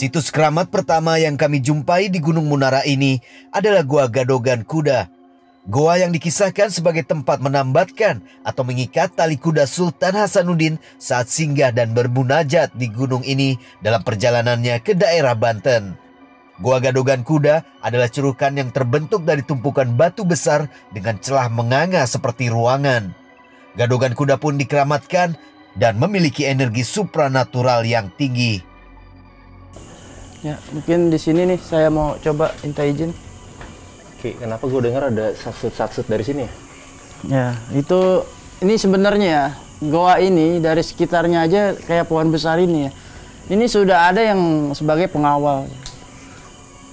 Situs keramat pertama yang kami jumpai di Gunung Munara ini adalah Gua Gadogan Kuda. Goa yang dikisahkan sebagai tempat menambatkan atau mengikat tali kuda Sultan Hasanuddin saat singgah dan bermunajat di gunung ini dalam perjalanannya ke daerah Banten. Gua Gadogan Kuda adalah cerukan yang terbentuk dari tumpukan batu besar dengan celah menganga seperti ruangan. Gadogan Kuda pun dikeramatkan dan memiliki energi supranatural yang tinggi. Ya, mungkin di sini nih saya mau coba minta izin. Oke, kenapa gue dengar ada satsut-satsut dari sini ya? Ya, ini sebenarnya ya, goa ini dari sekitarnya aja kayak pohon besar ini ya. Ini sudah ada yang sebagai pengawal.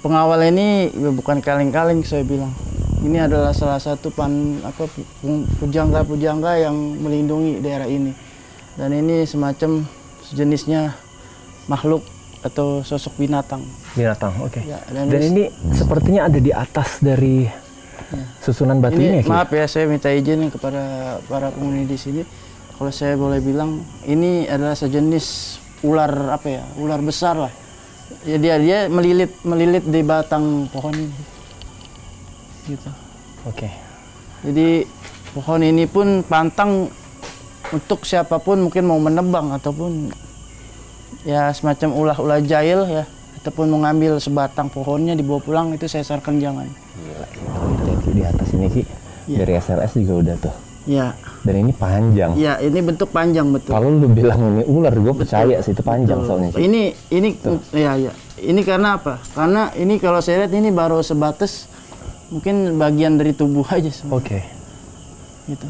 Pengawal ini ya bukan kaleng-kaleng saya bilang. Ini adalah salah satu pujangga-pujangga yang melindungi daerah ini. Dan ini semacam sejenisnya makhluk atau sosok binatang. Binatang, oke. Ya, dan ini sepertinya ada di atas dari susunan batu ini ya? Maaf ya, saya minta izin kepada para penghuni di sini. Kalau saya boleh bilang, ini adalah sejenis ular ular besar lah. Ya, dia melilit di batang pohon ini. Gitu. Oke. Jadi pohon ini pun pantang untuk siapapun mungkin mau menebang ataupun ya semacam ulah-ulah jahil ya, ataupun mengambil sebatang pohonnya dibawa pulang, itu saya sarankan jangan. Gila, di atas ini Ki, ya. Dari SLS juga udah tuh. Ya. Dan ini panjang. Ya, ini bentuk panjang betul. Kalau lu bilang ini ular, gue percaya sih itu panjang soalnya. Ki. Ini ya. Ini karena apa? Karena ini kalau saya lihat ini baru sebatas mungkin bagian dari tubuh aja. Oke. Gitu.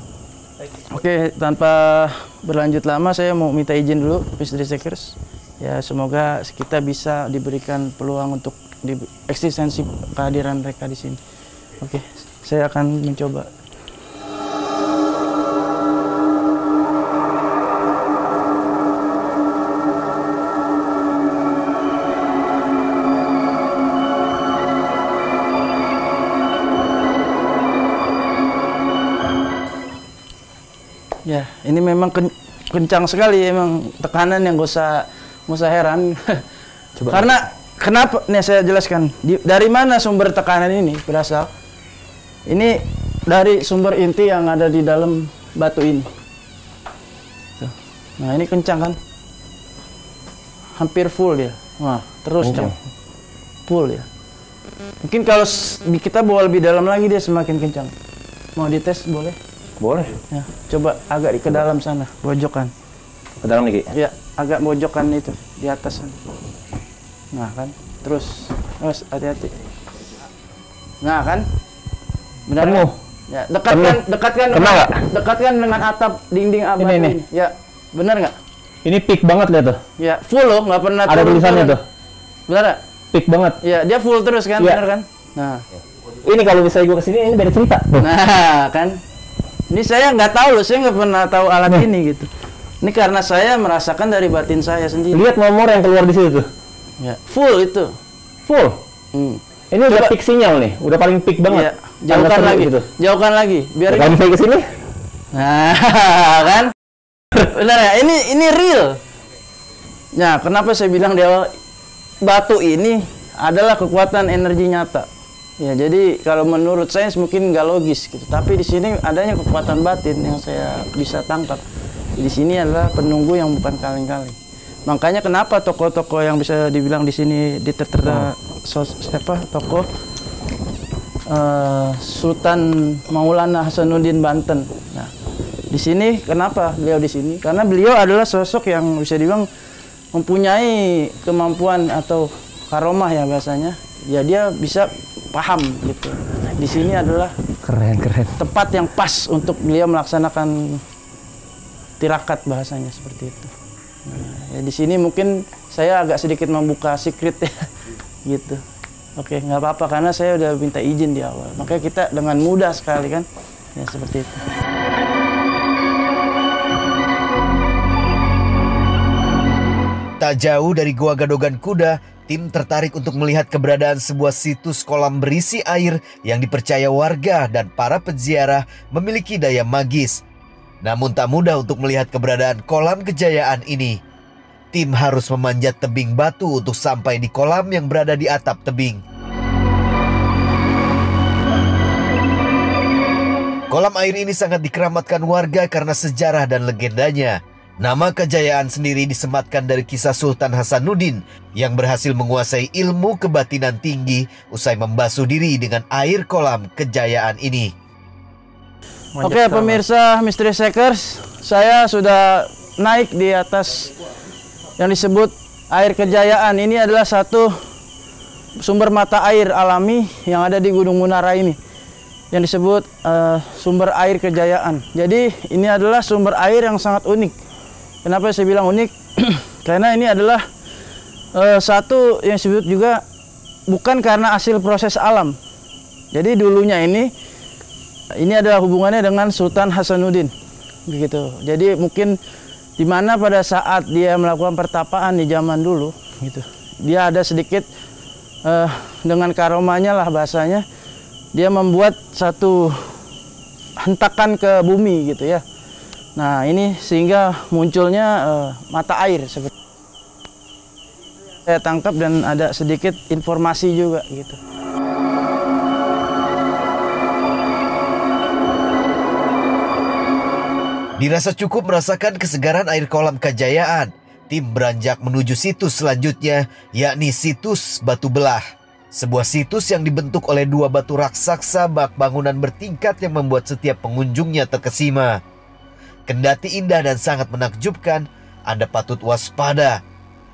Oke, tanpa berlanjut lama saya mau minta izin dulu Peace Seekers. Ya, semoga kita bisa diberikan peluang untuk eksistensi kehadiran mereka di sini. Oke, saya akan mencoba. Ya, ini memang kencang sekali, emang tekanan yang gak usah heran. Coba. Karena kenapa? Nih saya jelaskan. Dari mana sumber tekanan ini berasal? Ini dari sumber inti yang ada di dalam batu ini. Nah, ini kencang kan? Hampir full dia. Wah, terus kencang. Full ya. Mungkin kalau kita bawa lebih dalam lagi dia semakin kencang. Mau dites boleh? Boleh. Ya, coba agak ke dalam sana, pojokan. Ke dalam nih, Ki? Ya, agak pojokan itu, di atas. Nah, kan? Terus hati-hati. Nah, kan? Benar kan? Ya, dekatkan dengan atap dinding abad ini. Ya, benar nggak? Ini peak banget lihat tuh. Ya, full loh, nggak pernah ada tulisannya tuh. Benar nggak? Peak banget. Ya, dia full terus kan, ya. benar kan? Nah. Ini kalau misalnya gue kesini, ini beda cerita. Tuh. Nah, kan? Ini saya nggak tahu loh, saya nggak pernah tahu alat ini gitu. Ini karena saya merasakan dari batin saya sendiri. Lihat nomor yang keluar di situ tuh. Ya, full itu. Full. Ini udah peak sinyal nih, udah paling peak banget. Ya, jauhkan lagi, gitu. Jauhkan lagi, biar kalau saya kesini. Nah, kan? Benar ya, ini real. Nah, kenapa saya bilang di awal batu ini adalah kekuatan energi nyata. Ya, jadi kalau menurut sains mungkin nggak logis gitu, tapi di sini adanya kekuatan batin yang saya bisa tangkap. Di sini adalah penunggu yang bukan kaleng-kaleng. Makanya kenapa tokoh-tokoh yang bisa dibilang di sini tokoh Sultan Maulana Hasanuddin Banten. Nah, di sini kenapa beliau di sini? Karena beliau adalah sosok yang bisa dibilang mempunyai kemampuan atau karomah ya bahasanya. Ya, dia bisa paham gitu. Di sini adalah keren tempat yang pas untuk beliau melaksanakan tirakat bahasanya seperti itu. Nah, ya di sini mungkin saya agak sedikit membuka secret ya gitu. Oke, nggak apa-apa karena saya udah minta izin di awal. Makanya kita dengan mudah sekali kan ya seperti itu. Tak jauh dari Gua Gadogan Kuda, tim tertarik untuk melihat keberadaan sebuah situs kolam berisi air yang dipercaya warga dan para peziarah memiliki daya magis. Namun tak mudah untuk melihat keberadaan kolam kejayaan ini. tim harus memanjat tebing batu untuk sampai di kolam yang berada di atap tebing. Kolam air ini sangat dikeramatkan warga karena sejarah dan legendanya. Nama Kejayaan sendiri disematkan dari kisah Sultan Hasanuddin yang berhasil menguasai ilmu kebatinan tinggi usai membasuh diri dengan air kolam Kejayaan ini. Oke, pemirsa Mystery Seekers, saya sudah naik di atas yang disebut air Kejayaan. Ini adalah satu sumber mata air alami yang ada di Gunung Munara ini, yang disebut sumber air Kejayaan. Jadi ini adalah sumber air yang sangat unik. Kenapa saya bilang unik? Karena ini adalah satu yang disebut juga bukan karena hasil proses alam. Jadi dulunya ini adalah hubungannya dengan Sultan Hasanuddin, begitu. Jadi mungkin di mana pada saat dia melakukan pertapaan di zaman dulu, gitu, dia ada sedikit dengan karomanya lah bahasanya, dia membuat satu hentakan ke bumi, gitu ya. Nah, ini sehingga munculnya mata air seperti saya tangkap, dan ada sedikit informasi juga gitu. Dirasa cukup merasakan kesegaran air kolam Kejayaan, tim beranjak menuju situs selanjutnya, yakni situs Batu Belah. Sebuah situs yang dibentuk oleh dua batu raksasa bak bangunan bertingkat yang membuat setiap pengunjungnya terkesima. Kendati indah dan sangat menakjubkan, Anda patut waspada.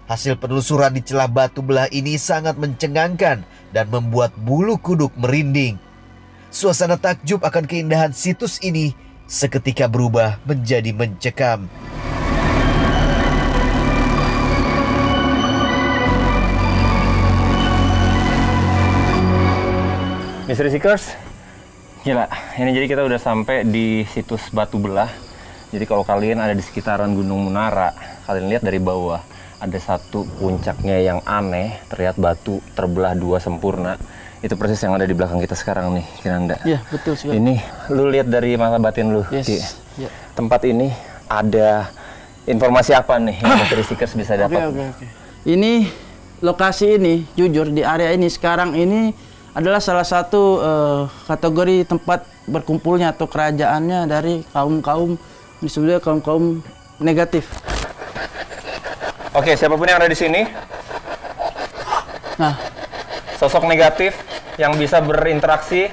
Hasil penelusuran di celah Batu Belah ini sangat mencengangkan dan membuat bulu kuduk merinding. Suasana takjub akan keindahan situs ini seketika berubah menjadi mencekam. Mystery Seekers, gila, ini jadi kita udah sampai di situs Batu Belah. Jadi kalau kalian ada di sekitaran Gunung Munara, kalian lihat dari bawah, ada satu puncaknya yang aneh, terlihat batu terbelah dua sempurna. Itu persis yang ada di belakang kita sekarang nih, Kinanda. Iya, betul sekali. Ini, lu lihat dari mata batin lu, Yes. Ki. Yeah. Tempat ini ada informasi apa nih yang Mystery Seekers bisa dapat? Oke. Ini, lokasi ini, jujur di area ini sekarang ini adalah salah satu kategori tempat berkumpulnya atau kerajaannya dari kaum-kaum, disebutnya kaum-kaum negatif. Oke, siapapun yang ada di sini, Nah, sosok negatif yang bisa berinteraksi